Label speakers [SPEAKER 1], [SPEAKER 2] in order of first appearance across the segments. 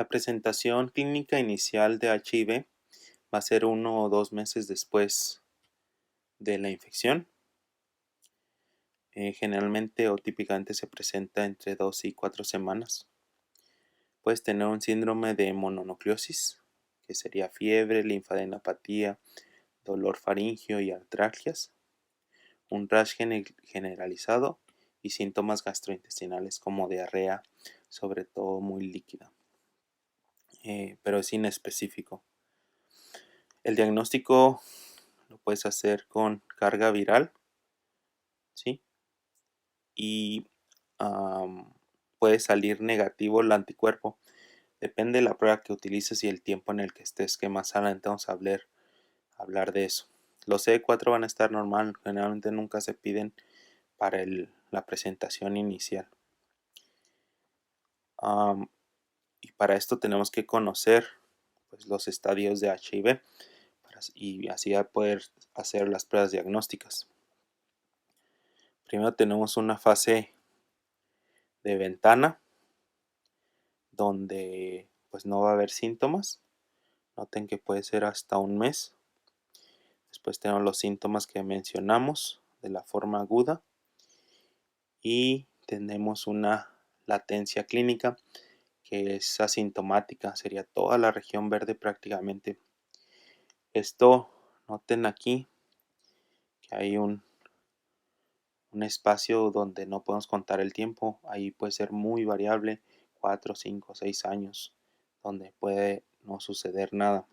[SPEAKER 1] La presentación clínica inicial de HIV va a ser 1 o 2 meses después de la infección. Generalmente o típicamente se presenta entre 2 y 4 semanas. Puedes tener un síndrome de mononucleosis, que sería fiebre, linfadenopatía, dolor faríngeo y artralgias, un rash generalizado y síntomas gastrointestinales como diarrea, sobre todo muy líquida, pero es inespecífico. El diagnóstico lo puedes hacer con carga viral, ¿sí? Y puede salir negativo el anticuerpo. Depende de la prueba que utilices y el tiempo en el que estés, que más adelante vamos a hablar de eso. Los CD4 van a estar normal, generalmente nunca se piden para la presentación inicial. Y para esto tenemos que conocer pues, los estadios de HIV y así poder hacer las pruebas diagnósticas. Primero tenemos una fase de ventana donde pues no va a haber síntomas. Noten que puede ser hasta un mes. Después tenemos los síntomas que mencionamos de la forma aguda y tenemos una latencia clínica que es asintomática, sería toda la región verde prácticamente. Esto, noten aquí que hay un espacio donde no podemos contar el tiempo, ahí puede ser muy variable, 4, 5, 6 años, donde puede no suceder nada.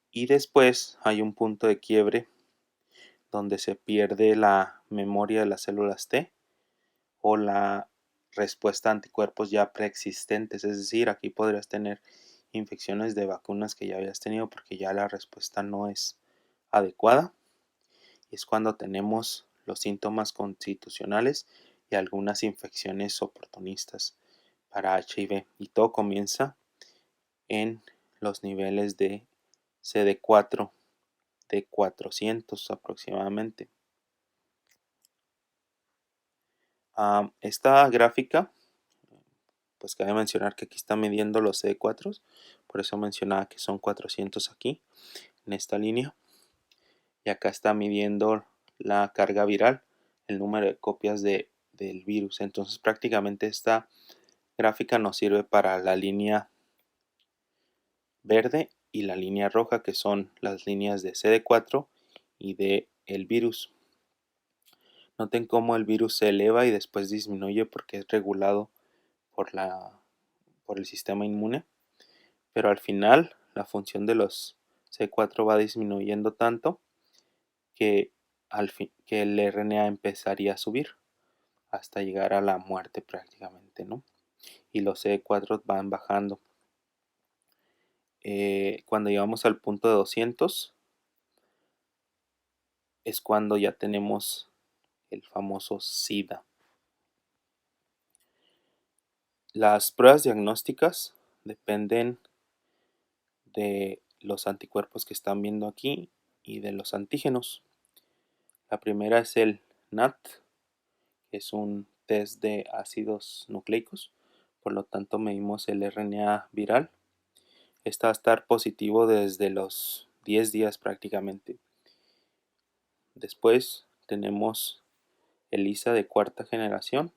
[SPEAKER 1] Y después hay un punto de quiebre donde se pierde la memoria de las células T o la respuesta a anticuerpos ya preexistentes, es decir, aquí podrías tener infecciones de vacunas que ya habías tenido porque ya la respuesta no es adecuada. Y es cuando tenemos los síntomas constitucionales y algunas infecciones oportunistas para HIV. Y todo comienza en los niveles de CD4 de 400 aproximadamente. Esta gráfica, pues cabe mencionar que aquí está midiendo los CD4, por eso mencionaba que son 400 aquí, en esta línea. Y acá está midiendo la carga viral, el número de copias del virus. Entonces prácticamente esta gráfica nos sirve para la línea verde y la línea roja, que son las líneas de CD4 y de el virus. Noten cómo el virus se eleva y después disminuye porque es regulado por el sistema inmune, pero al final la función de los C4 va disminuyendo tanto que el RNA empezaría a subir hasta llegar a la muerte prácticamente, ¿no? Y los CD4 van bajando. Cuando llegamos al punto de 200 es cuando ya tenemos el famoso SIDA. Las pruebas diagnósticas dependen de los anticuerpos que están viendo aquí y de los antígenos. La primera es el NAT, que es un test de ácidos nucleicos, por lo tanto medimos el RNA viral. Este va a estar positivo desde los 10 días prácticamente. Después tenemos el ELISA de cuarta generación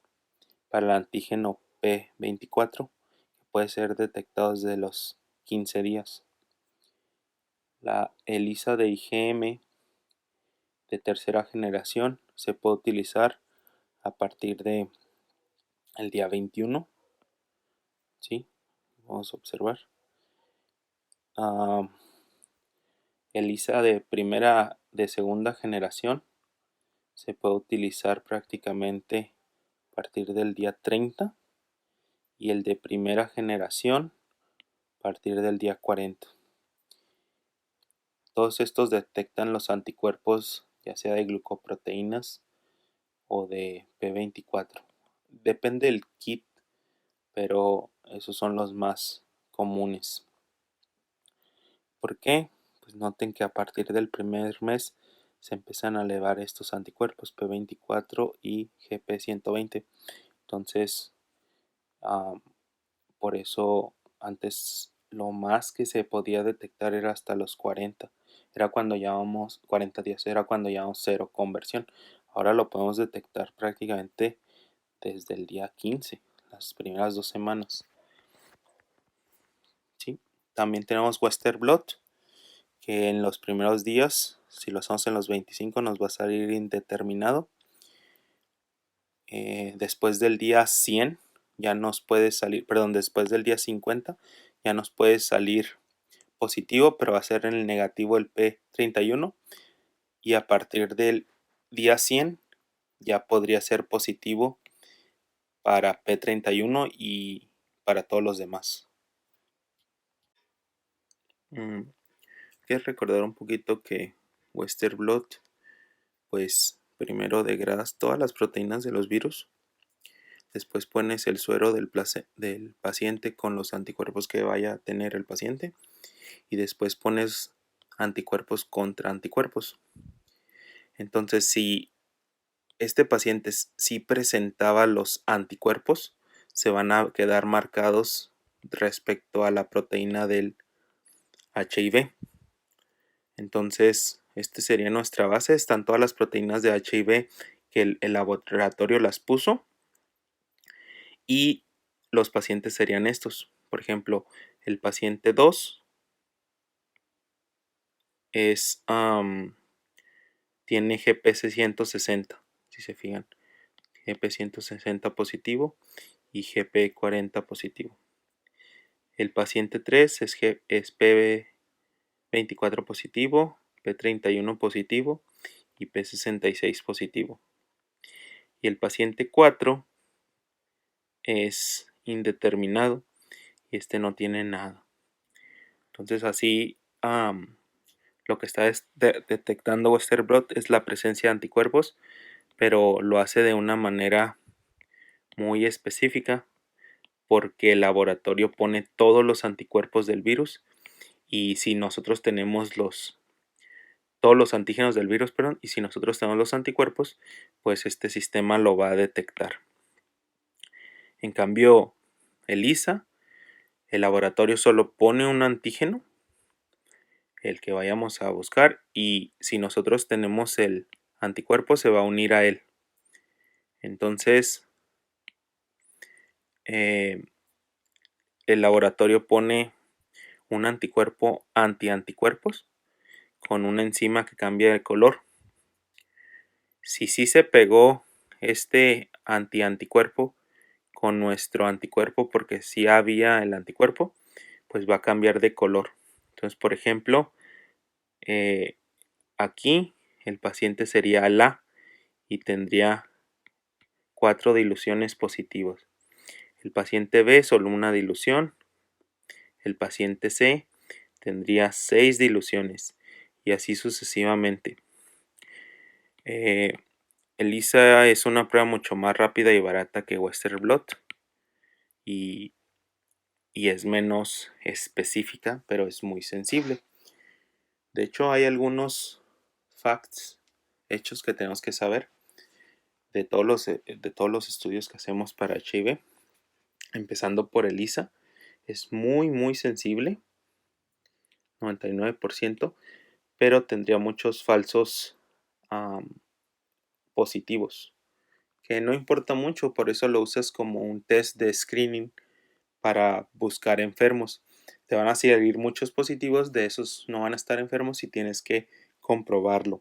[SPEAKER 1] para el antígeno P24, que puede ser detectado desde los 15 días. La ELISA de IgM de tercera generación se puede utilizar a partir de el día 21. ¿Sí? Vamos a observar. ELISA de segunda generación se puede utilizar prácticamente a partir del día 30 y el de primera generación a partir del día 40. Todos estos detectan los anticuerpos ya sea de glucoproteínas o de P24. Depende del kit, pero esos son los más comunes. ¿Por qué? Pues noten que a partir del primer mes se empiezan a elevar estos anticuerpos P24 y GP120. Entonces Por eso antes lo más que se podía detectar era hasta los 40. Era cuando llevábamos 40 días, era cuando llevábamos cero conversión. Ahora lo podemos detectar prácticamente desde el día 15, las primeras 2 semanas. ¿Sí? También tenemos Western Blot, que en los primeros días, si lo hacemos en los 25, nos va a salir indeterminado. Después del día 100 ya nos puede salir, perdón, después del día 50 ya nos puede salir positivo, pero va a ser en el negativo el P31, y a partir del día 100 ya podría ser positivo para P31 y para todos los demás. Quiero recordar un poquito que Western Blot, pues primero degradas todas las proteínas de los virus, después pones el suero del paciente con los anticuerpos que vaya a tener el paciente, y después pones anticuerpos contra anticuerpos. Entonces, si este paciente sí presentaba los anticuerpos, se van a quedar marcados respecto a la proteína del HIV. Entonces, este sería nuestra base. Están todas las proteínas de HIV que el laboratorio las puso, y los pacientes serían estos. Por ejemplo, el paciente 2 es, tiene GP660, si se fijan, GP160 positivo y GP40 positivo. El paciente 3 es PB24 positivo, P31 positivo y P66 positivo. Y el paciente 4 es indeterminado y este no tiene nada. Entonces así lo que está detectando Western Blot es la presencia de anticuerpos, pero lo hace de una manera muy específica porque el laboratorio pone todos los anticuerpos del virus, y si nosotros tenemos todos los antígenos del virus, perdón, y si nosotros tenemos los anticuerpos, pues este sistema lo va a detectar. En cambio, ELISA, el laboratorio solo pone un antígeno, el que vayamos a buscar, y si nosotros tenemos el anticuerpo se va a unir a él. Entonces, el laboratorio pone un anticuerpo antianticuerpos con una enzima que cambia de color. Si sí se pegó este antianticuerpo con nuestro anticuerpo, porque si había el anticuerpo, pues va a cambiar de color. Entonces, por ejemplo, aquí el paciente sería la y tendría 4 diluciones positivas. El paciente B solo una dilución. El paciente C tendría 6 diluciones y así sucesivamente. ELISA es una prueba mucho más rápida y barata que Western Blot y es menos específica, pero es muy sensible. De hecho, hay algunos facts, hechos que tenemos que saber de todos los estudios que hacemos para HIV, empezando por ELISA. Es muy sensible, 99%, pero tendría muchos falsos positivos, que no importa mucho, por eso lo usas como un test de screening para buscar enfermos. Te van a salir muchos positivos, de esos no van a estar enfermos y tienes que comprobarlo.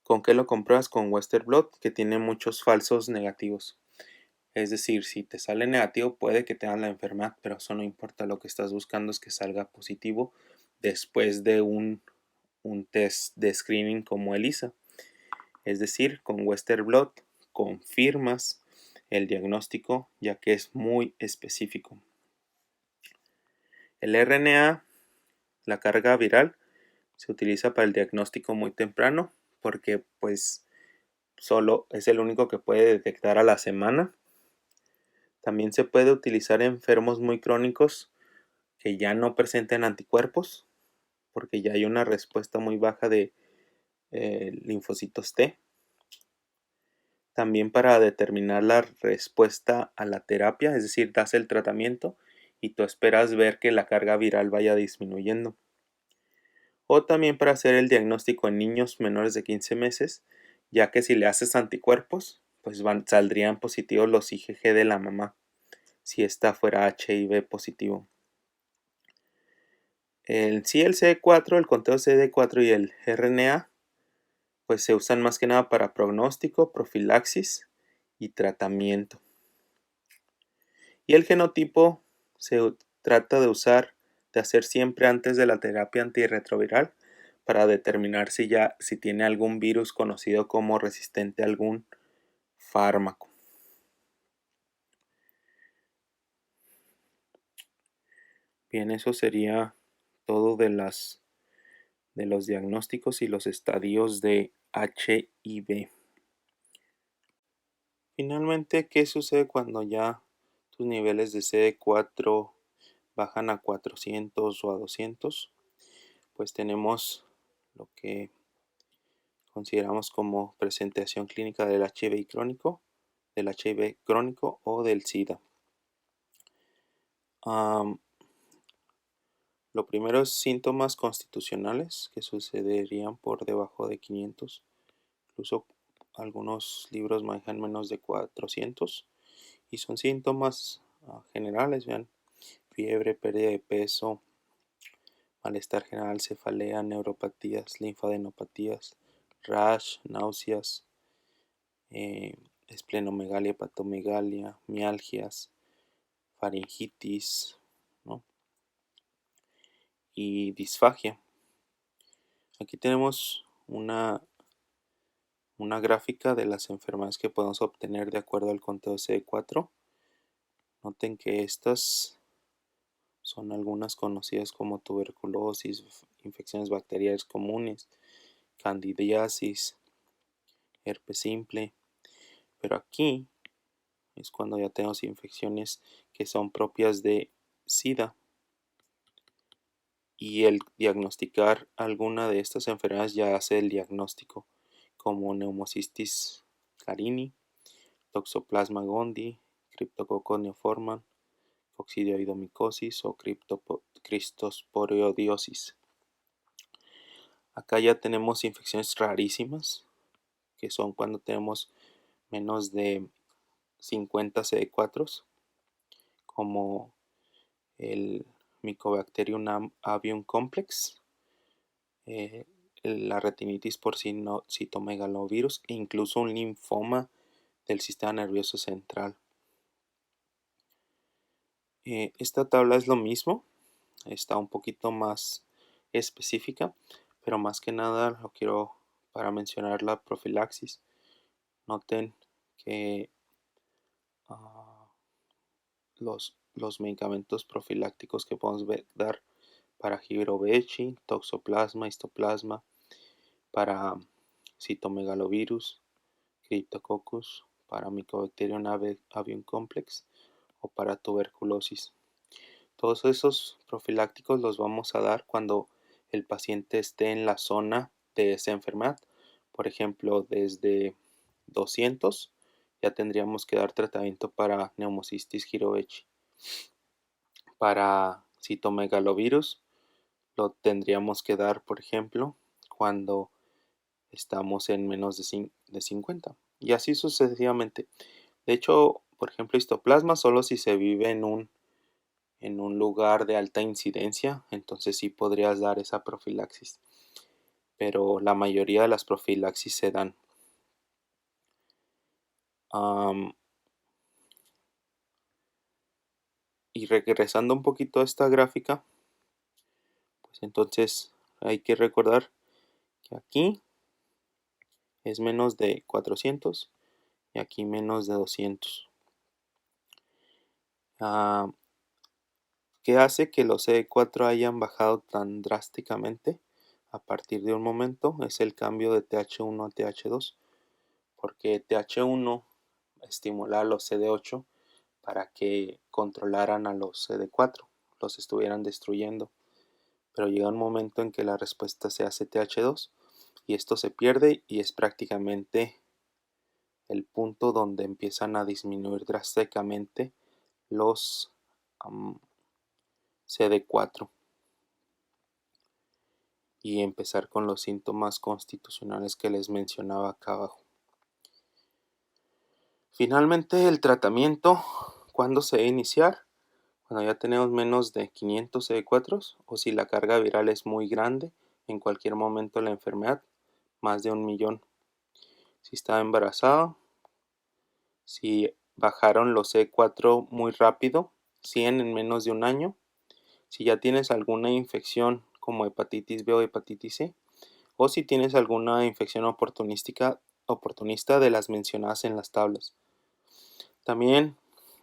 [SPEAKER 1] ¿Con qué lo compruebas? Con Western Blot, que tiene muchos falsos negativos. Es decir, si te sale negativo puede que tengas la enfermedad, pero eso no importa. Lo que estás buscando es que salga positivo después de un test de screening como ELISA. Es decir, con Western Blot confirmas el diagnóstico, ya que es muy específico. El RNA, la carga viral, se utiliza para el diagnóstico muy temprano porque pues solo es el único que puede detectar a la semana. También se puede utilizar en enfermos muy crónicos que ya no presenten anticuerpos, porque ya hay una respuesta muy baja de linfocitos T. También para determinar la respuesta a la terapia, es decir, das el tratamiento y tú esperas ver que la carga viral vaya disminuyendo. O también para hacer el diagnóstico en niños menores de 15 meses, ya que si le haces anticuerpos, pues saldrían positivos los IgG de la mamá, si esta fuera HIV positivo. El CD4, el conteo CD4 y el RNA, pues se usan más que nada para pronóstico, profilaxis y tratamiento. Y el genotipo se trata de hacer siempre antes de la terapia antirretroviral para determinar si tiene algún virus conocido como resistente a algún fármaco. Bien, eso sería todo de los diagnósticos y los estadios de HIV. Finalmente, ¿qué sucede cuando ya tus niveles de CD4 bajan a 400 o a 200? Pues tenemos lo que consideramos como presentación clínica del HIV crónico o del SIDA. Lo primero es síntomas constitucionales que sucederían por debajo de 500. Incluso algunos libros manejan menos de 400. Y son síntomas generales, vean, fiebre, pérdida de peso, malestar general, cefalea, neuropatías, linfadenopatías, rash, náuseas, esplenomegalia, hepatomegalia, mialgias, faringitis, ¿no? Y disfagia. Aquí tenemos una gráfica de las enfermedades que podemos obtener de acuerdo al conteo CD4. Noten que estas son algunas conocidas como tuberculosis, infecciones bacterianas comunes, candidiasis, herpes simple, pero aquí es cuando ya tenemos infecciones que son propias de SIDA. Y el diagnosticar alguna de estas enfermedades ya hace el diagnóstico, como neumocistis carini, toxoplasma gondii, Cryptococcus neoformans, coccidioidomicosis o cristosporidiosis. Acá ya tenemos infecciones rarísimas, que son cuando tenemos menos de 50 CD4, como el Mycobacterium avium complex, la retinitis por citomegalovirus e incluso un linfoma del sistema nervioso central. Esta tabla es lo mismo, está un poquito más específica, pero más que nada lo quiero para mencionar la profilaxis. Noten que los medicamentos profilácticos que podemos dar para Jirovecci, toxoplasma, histoplasma, para citomegalovirus, Cryptococcus, para Mycobacterium avium complex o para tuberculosis. Todos esos profilácticos los vamos a dar cuando el paciente esté en la zona de esa enfermedad. Por ejemplo, desde 200 ya tendríamos que dar tratamiento para neumocistis jirovecii. Para citomegalovirus lo tendríamos que dar, por ejemplo, cuando estamos en menos de 50. Y así sucesivamente. De hecho, por ejemplo, histoplasma solo si se vive en un lugar de alta incidencia, entonces sí podrías dar esa profilaxis. Pero la mayoría de las profilaxis se dan. Y regresando un poquito a esta gráfica, pues entonces hay que recordar que aquí es menos de 400 y aquí menos de 200. ¿Qué hace que los CD4 hayan bajado tan drásticamente a partir de un momento? Es el cambio de TH1 a TH2, porque TH1 estimula a los CD8 para que controlaran a los CD4, los estuvieran destruyendo. Pero llega un momento en que la respuesta se hace TH2 y esto se pierde y es prácticamente el punto donde empiezan a disminuir drásticamente los CD4 y empezar con los síntomas constitucionales que les mencionaba acá abajo. Finalmente, el tratamiento, ¿cuándo se debe iniciar? Cuando ya tenemos menos de 500 CD4 o si la carga viral es muy grande en cualquier momento de la enfermedad, más de 1.000.000. Si está embarazado, si bajaron los CD4 muy rápido, 100 en menos de un año, si ya tienes alguna infección como hepatitis B o hepatitis C, o si tienes alguna infección oportunista de las mencionadas en las tablas. También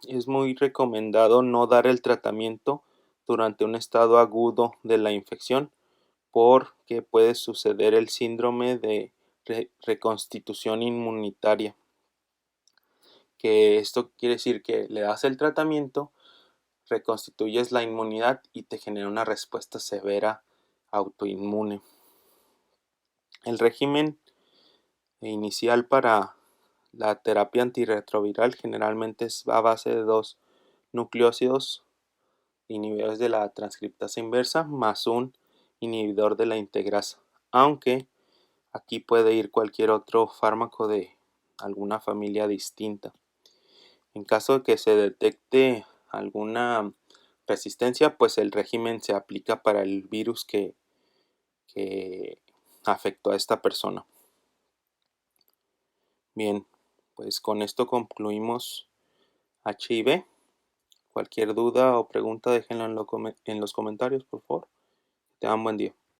[SPEAKER 1] es muy recomendado no dar el tratamiento durante un estado agudo de la infección porque puede suceder el síndrome de reconstitución inmunitaria, que esto quiere decir que le das el tratamiento, reconstituyes la inmunidad y te genera una respuesta severa autoinmune. El régimen inicial para la terapia antirretroviral generalmente es a base de 2 nucleósidos inhibidores de la transcriptasa inversa más un inhibidor de la integrasa, aunque aquí puede ir cualquier otro fármaco de alguna familia distinta. En caso de que se detecte alguna resistencia, pues el régimen se aplica para el virus que afectó a esta persona. Bien, pues con esto concluimos HIV. Cualquier duda o pregunta déjenlo en los comentarios, por favor. Tengan buen día.